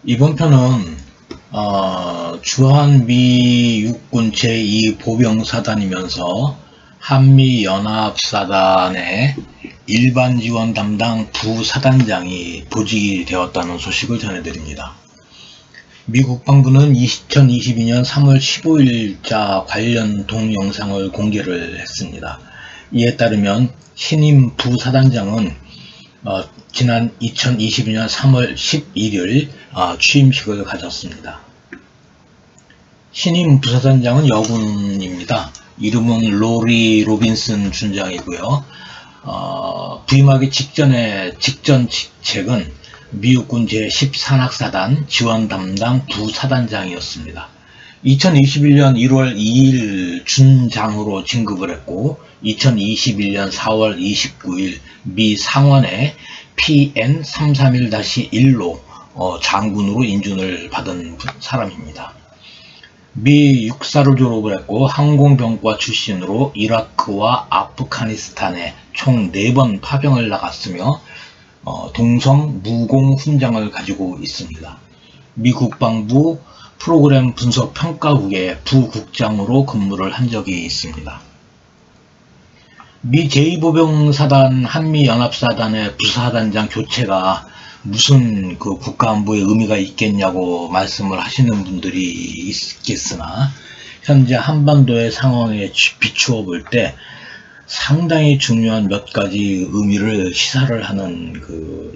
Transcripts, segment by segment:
이번 편은 주한미 육군 제2보병사단이면서 한미연합사단의 일반 지원 담당 부사단장이 보직이 되었다는 소식을 전해드립니다. 미 국방부는 2022년 3월 15일자 관련 동영상을 공개를 했습니다. 이에 따르면 신임 부사단장은 지난 2022년 3월 11일 취임식을 가졌습니다. 신임 부사단장은 여군입니다. 이름은 로리 로빈슨 준장이고요. 부임하기 직전 직책은 미국군 제14낙사단 지원 담당 부사단장이었습니다. 2021년 1월 2일 준장으로 진급을 했고 2021년 4월 29일 미 상원의 PN331-1로 장군으로 인준을 받은 사람입니다. 미 육사를 졸업을 했고 항공병과 출신으로 이라크와 아프가니스탄에 총 4번 파병을 나갔으며 동성 무공 훈장을 가지고 있습니다. 미 국방부 프로그램 분석 평가국의 부국장으로 근무를 한 적이 있습니다. 미 제2보병사단 한미연합사단의 부사단장 교체가 무슨 국가안보에 의미가 있겠냐고 말씀을 하시는 분들이 있겠으나 현재 한반도의 상황에 비추어 볼 때 상당히 중요한 몇 가지 의미를 시사를 하는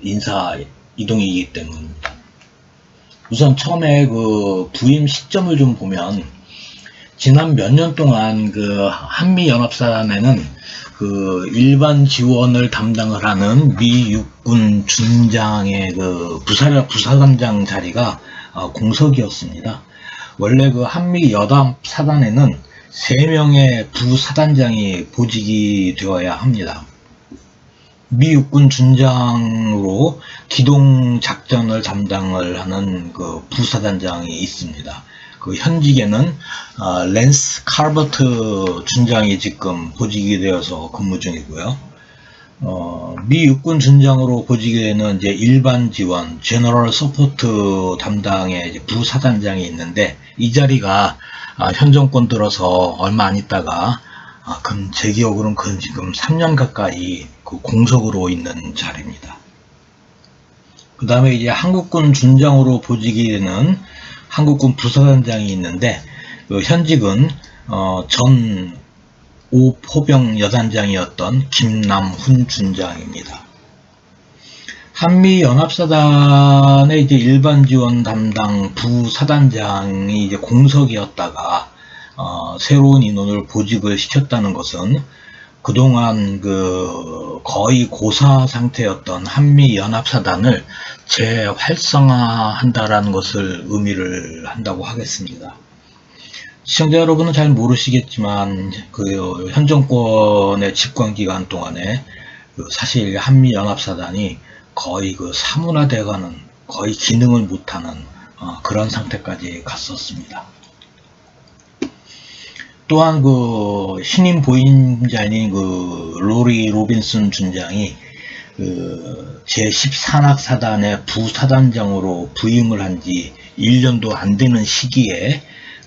인사 이동이기 때문입니다. 우선 처음에 부임 시점을 좀 보면 지난 몇 년 동안 한미연합사단에는 일반 지원을 담당을 하는 미 육군 준장의 부사단장 자리가 공석이었습니다. 원래 한미연합사단에는 3명의 부사단장이 보직이 되어야 합니다. 미 육군 준장으로 기동작전을 담당을 하는 부사단장이 있습니다. 현직에는 랜스 칼버트 준장이 지금 보직이 되어서 근무 중이고요. 미 육군 준장으로 보직이 되는 이제 일반 지원, 제너럴 서포트 담당의 부사단장이 있는데 이 자리가 현 정권 들어서 얼마 안 있다가 제 기억으로는 지금 3년 가까이 공석으로 있는 자리입니다. 그 다음에 이제 한국군 준장으로 보직이 되는 한국군 부사단장이 있는데 현직은 전 5포병 여단장이었던 김남훈 준장입니다. 한미연합사단의 이제 일반 지원 담당 부사단장이 이제 공석이었다가 새로운 인원을 보직을 시켰다는 것은 그동안 거의 고사 상태였던 한미연합사단을 재활성화한다라는 것을 의미를 한다고 하겠습니다. 시청자 여러분은 잘 모르시겠지만 현 정권의 집권 기간 동안에 사실 한미연합사단이 거의 사문화돼가는, 거의 기능을 못하는 그런 상태까지 갔었습니다. 또한 신임 보임자인 로리 로빈슨 준장이 제14낙사단의 부사단장으로 부임을 한 지 1년도 안 되는 시기에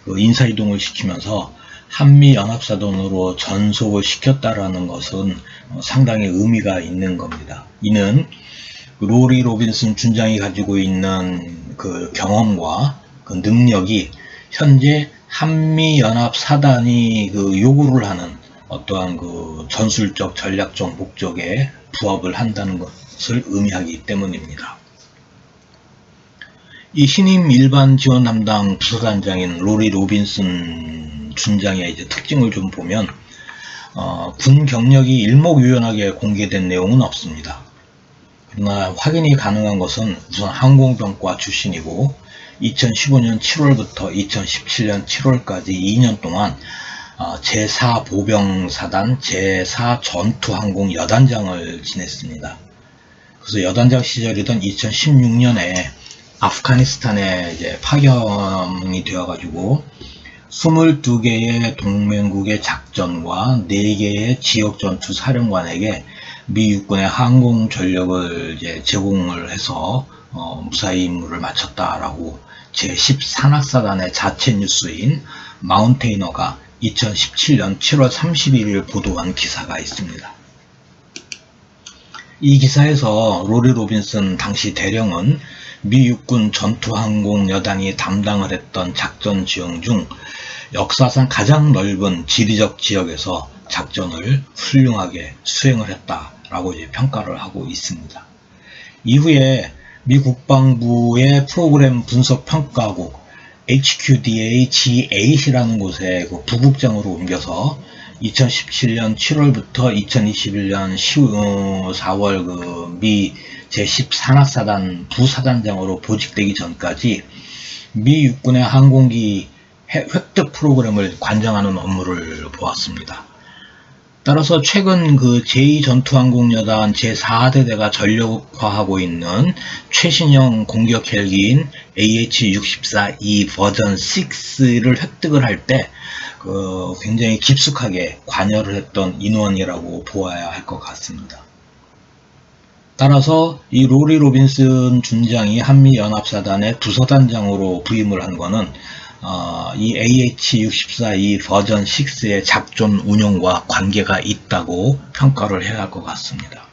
인사이동을 시키면서 한미연합사단으로 전속을 시켰다라는 것은 상당히 의미가 있는 겁니다. 이는 로리 로빈슨 준장이 가지고 있는 경험과 능력이 현재 한미연합사단이 요구를 하는 어떠한 전술적 전략적 목적에 부합을 한다는 것을 의미하기 때문입니다. 이 신임 일반 지원 담당 부사단장인 로리 로빈슨 준장의 이제 특징을 좀 보면 군 경력이 일목요연하게 공개된 내용은 없습니다. 그러나 확인이 가능한 것은 우선 항공병과 출신이고 2015년 7월부터 2017년 7월까지 2년 동안 제4보병사단 제4전투항공 여단장을 지냈습니다. 그래서 여단장 시절이던 2016년에 아프가니스탄에 이제 파견이 되어가지고 22개의 동맹국의 작전과 4개의 지역전투 사령관에게 미 육군의 항공 전력을 이제 제공을 해서 무사히 임무를 마쳤다라고 제14낙사단의 자체 뉴스인 마운테이너가 2017년 7월 31일 보도한 기사가 있습니다. 이 기사에서 로리 로빈슨 당시 대령은 미 육군 전투항공여단이 담당을 했던 작전 지형 중 역사상 가장 넓은 지리적 지역에서 작전을 훌륭하게 수행을 했다라고 평가를 하고 있습니다. 이후에 미 국방부의 프로그램 분석 평가국 HQDA-G8이라는 곳에 부국장으로 옮겨서 2017년 7월부터 2021년 4월 미 제14낙사단 부사단장으로 보직되기 전까지 미 육군의 항공기 획득 프로그램을 관장하는 업무를 보았습니다. 따라서 최근 제2전투항공여단 제4대대가 전력화하고 있는 최신형 공격 헬기인 AH-64E 버전 6를 획득을 할 때 굉장히 깊숙하게 관여를 했던 인원이라고 보아야 할 것 같습니다. 따라서 이 로리 로빈슨 준장이 한미연합사단의 부사단장으로 부임을 한 것은 이 AH-64E 버전 6의 작전 운영과 관계가 있다고 평가를 해야 할 것 같습니다.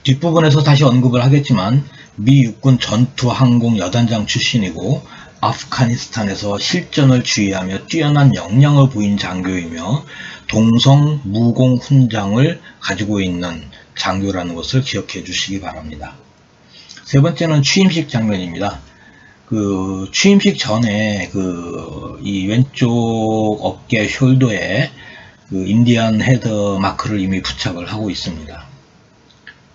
뒷부분에서 다시 언급을 하겠지만 미 육군 전투항공 여단장 출신이고 아프가니스탄에서 실전을 주의하며 뛰어난 역량을 보인 장교이며 동성 무공 훈장을 가지고 있는 장교라는 것을 기억해 주시기 바랍니다. 세 번째는 취임식 장면입니다. 취임식 전에 이 왼쪽 어깨 숄더에 인디안 헤드 마크를 이미 부착을 하고 있습니다.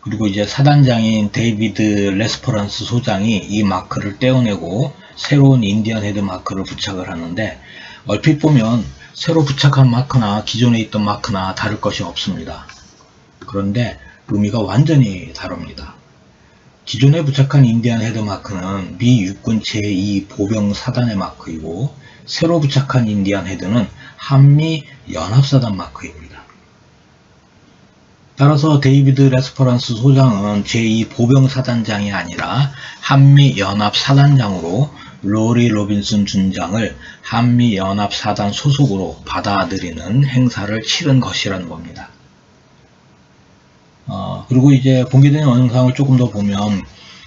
그리고 이제 사단장인 데이비드 레스퍼런스 소장이 이 마크를 떼어내고 새로운 인디안 헤드 마크를 부착을 하는데 얼핏 보면 새로 부착한 마크나 기존에 있던 마크나 다를 것이 없습니다. 그런데 의미가 완전히 다릅니다. 기존에 부착한 인디안 헤드 마크는 미 육군 제2 보병 사단의 마크이고 새로 부착한 인디안 헤드는 한미 연합사단 마크입니다. 따라서 데이비드 레스퍼런스 소장은 제2 보병 사단장이 아니라 한미 연합 사단장으로 로리 로빈슨 준장을 한미 연합 사단 소속으로 받아들이는 행사를 치른 것이라는 겁니다. 그리고 이제 공개된 영상을 조금 더 보면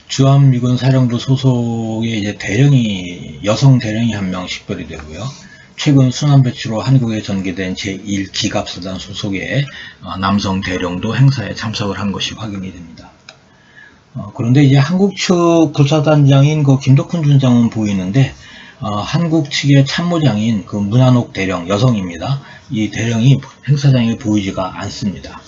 주한미군 사령부 소속의 이제 여성 대령이 한 명 식별이 되고요. 최근 순환 배치로 한국에 전개된 제1기갑사단 소속의 남성 대령도 행사에 참석을 한 것이 확인이 됩니다. 그런데 이제 한국 측 부사단장인 김덕훈 준장은 보이는데 한국 측의 참모장인 문한옥 대령 여성입니다. 이 대령이 행사장에 보이지가 않습니다.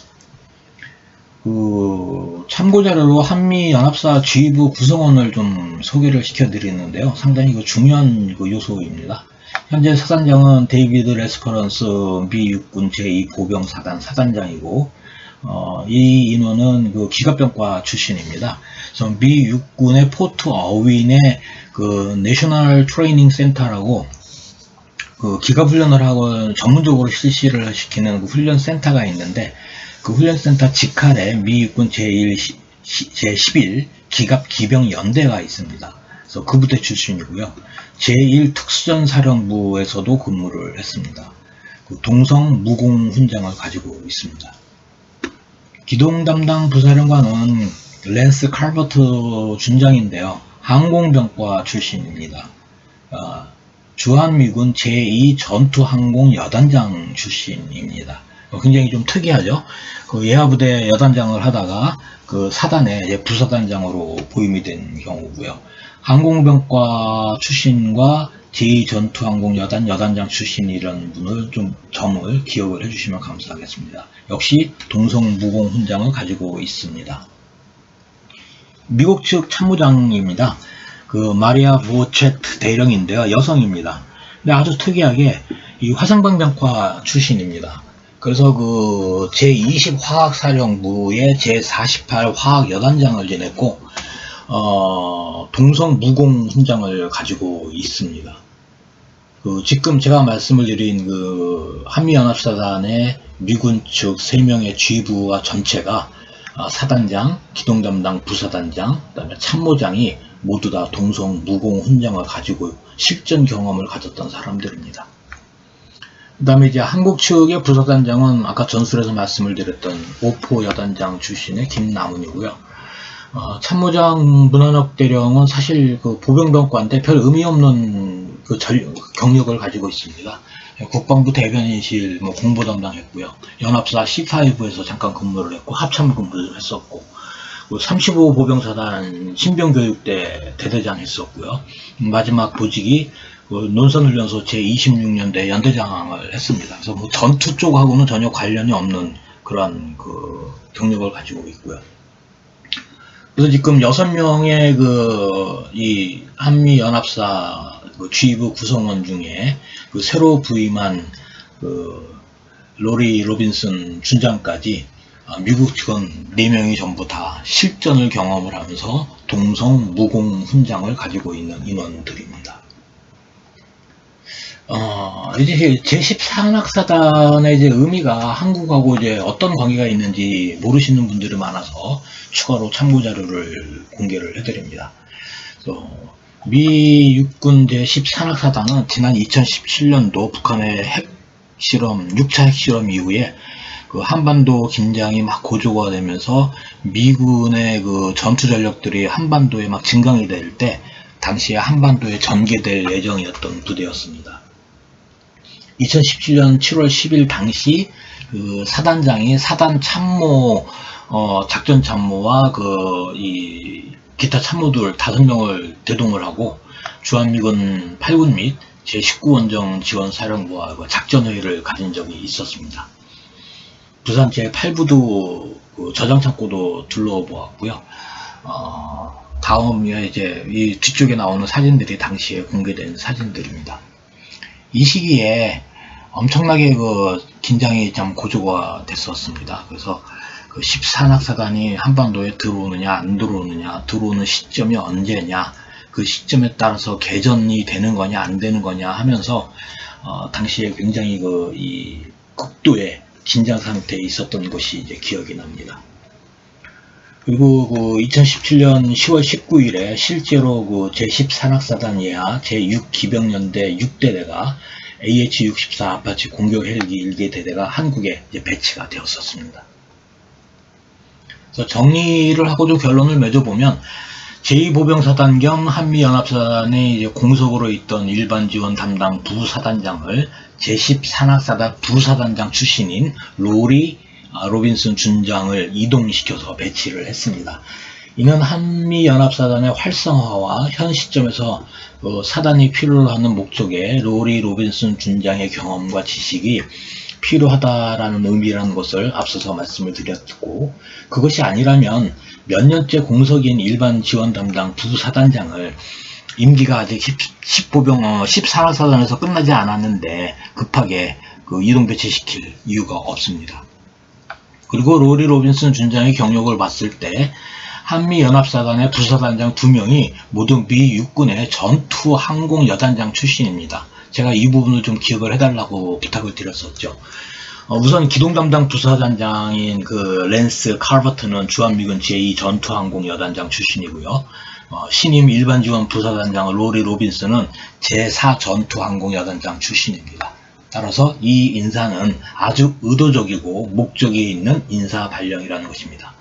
참고자료로 한미연합사 지휘부 구성원을 좀 소개를 시켜드리는데요. 상당히 중요한 요소입니다. 현재 사단장은 데이비드 레스퍼런스 미 육군 제2보병사단 사단장이고 이 인원은 기갑병과 출신입니다. 그래서 미 육군의 포트 어윈의 내셔널 트레이닝 센터라고 기갑훈련을 하고 전문적으로 실시를 시키는 훈련 센터가 있는데 그 훈련센터 직할에 미 육군 제11 기갑 기병 연대가 있습니다. 그래서 그 부대 출신이고요. 제1 특수전사령부에서도 근무를 했습니다. 동성 무공 훈장을 가지고 있습니다. 기동 담당 부사령관은 랜스 칼버트 준장인데요. 항공병과 출신입니다. 주한미군 제2 전투항공 여단장 출신입니다. 굉장히 좀 특이하죠. 예하부대 여단장을 하다가 사단의 부사단장으로 보임이 된 경우고요. 항공병과 출신과 제2전투항공 여단장 출신 이런 분을 점을 기억을 해주시면 감사하겠습니다. 역시 동성 무공 훈장을 가지고 있습니다. 미국 측 참모장입니다. 마리아 보체트 대령인데요. 여성입니다. 근데 아주 특이하게 이 화성방병과 출신입니다. 그래서 제20 화학사령부의 제48 화학여단장을 지냈고 동성 무공 훈장을 가지고 있습니다. 지금 제가 말씀을 드린 한미연합사단의 미군 측 3명의 지휘부와 전체가 사단장, 기동담당 부사단장, 그다음에 참모장이 모두 다 동성 무공 훈장을 가지고 실전 경험을 가졌던 사람들입니다. 그 다음에 이제 한국 측의 부사단장은 아까 전술에서 말씀을 드렸던 오포 여단장 출신의 김남훈이고요. 참모장 문한옥 대령은 사실 그 보병병과인데 별 의미 없는 그 경력을 가지고 있습니다. 국방부 대변인실 공보 담당했고요. 연합사 C5에서 잠깐 근무를 했고 합참 근무를 했었고 35 보병사단 신병교육대 대대장 했었고요. 마지막 보직이 논산훈련소 제26년대 연대장을 했습니다. 그래서 전투 쪽하고는 전혀 관련이 없는 그런 그 경력을 가지고 있고요. 그래서 지금 6명의 이 한미연합사 지휘부 구성원 중에 그 새로 부임한 로리 로빈슨 준장까지 미국 측은 4명이 전부 다 실전을 경험을 하면서 동성 무공 훈장을 가지고 있는 인원들입니다. 이제 제14항락사단의 이제 의미가 한국하고 이제 어떤 관계가 있는지 모르시는 분들이 많아서 추가로 참고 자료를 공개를 해드립니다. 미 육군 제14항락사단은 지난 2017년도 북한의 핵실험, 6차 핵실험 이후에 그 한반도 긴장이 막 고조가 되면서 미군의 그 전투 전력들이 한반도에 막 증강이 될 때 당시에 한반도에 전개될 예정이었던 부대였습니다. 2017년 7월 10일 당시 그 사단장이 사단 참모, 작전 참모와 이 기타 참모들 5명을 대동을 하고 주한미군 8군 및 제19원정 지원사령부와 작전회의를 가진 적이 있었습니다. 부산 제8부도 그 저장창고도 둘러보았고요. 다음에 이제 이 뒤쪽에 나오는 사진들이 당시에 공개된 사진들입니다. 이 시기에 엄청나게 그 긴장이 좀 고조가 됐었습니다. 그래서 그 14항락사단이 한반도에 들어오느냐 안 들어오느냐, 들어오는 시점이 언제냐, 그 시점에 따라서 개전이 되는 거냐 안 되는 거냐 하면서 당시에 굉장히 이 극도의 긴장 상태에 있었던 것이 이제 기억이 납니다. 그리고 그 2017년 10월 19일에 실제로 그 제14항락사단 예하 제6기병연대 6대대가 AH-64 아파치 공격 헬기 1개 대대가 한국에 이제 배치가 되었었습니다. 그래서 정리를 하고 좀 결론을 맺어보면 제2보병사단 겸 한미연합사단의 이제 공석으로 있던 일반지원 담당 부사단장을 제14항락사단 부사단장 출신인 로리 로빈슨 준장을 이동시켜서 배치를 했습니다. 이는 한미연합사단의 활성화와 현 시점에서 사단이 필요로 하는 목적에 로리 로빈슨 준장의 경험과 지식이 필요하다라는 의미라는 것을 앞서서 말씀을 드렸고, 그것이 아니라면 몇 년째 공석인 일반 지원 담당 부사단장을 임기가 아직 14항사단에서 끝나지 않았는데 급하게 이동 배치시킬 이유가 없습니다. 그리고 로리 로빈슨 준장의 경력을 봤을 때 한미연합사단의 부사단장 2명이 모두 미 육군의 전투 항공 여단장 출신입니다. 제가 이 부분을 좀 기억을 해달라고 부탁을 드렸었죠. 우선 기동 담당 부사단장인 그 랜스 칼버트는 주한미군 제2 전투항공 여단장 출신이고요. 신임 일반 지원 부사단장 로리 로빈슨은 제4 전투항공 여단장 출신입니다. 따라서 이 인사는 아주 의도적이고 목적이 있는 인사 발령이라는 것입니다.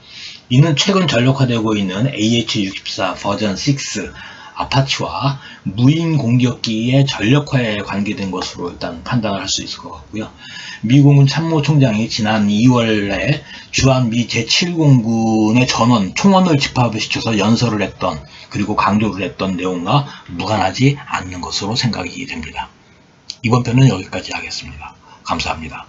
이는 최근 전력화되고 있는 AH-64 버전 6 아파치와 무인 공격기의 전력화에 관계된 것으로 일단 판단을 할 수 있을 것 같고요. 미국군 참모총장이 지난 2월에 주한미 제7공군의 전원, 총원을 집합을 시켜서 연설을 했던, 그리고 강조를 했던 내용과 무관하지 않는 것으로 생각이 됩니다. 이번 편은 여기까지 하겠습니다. 감사합니다.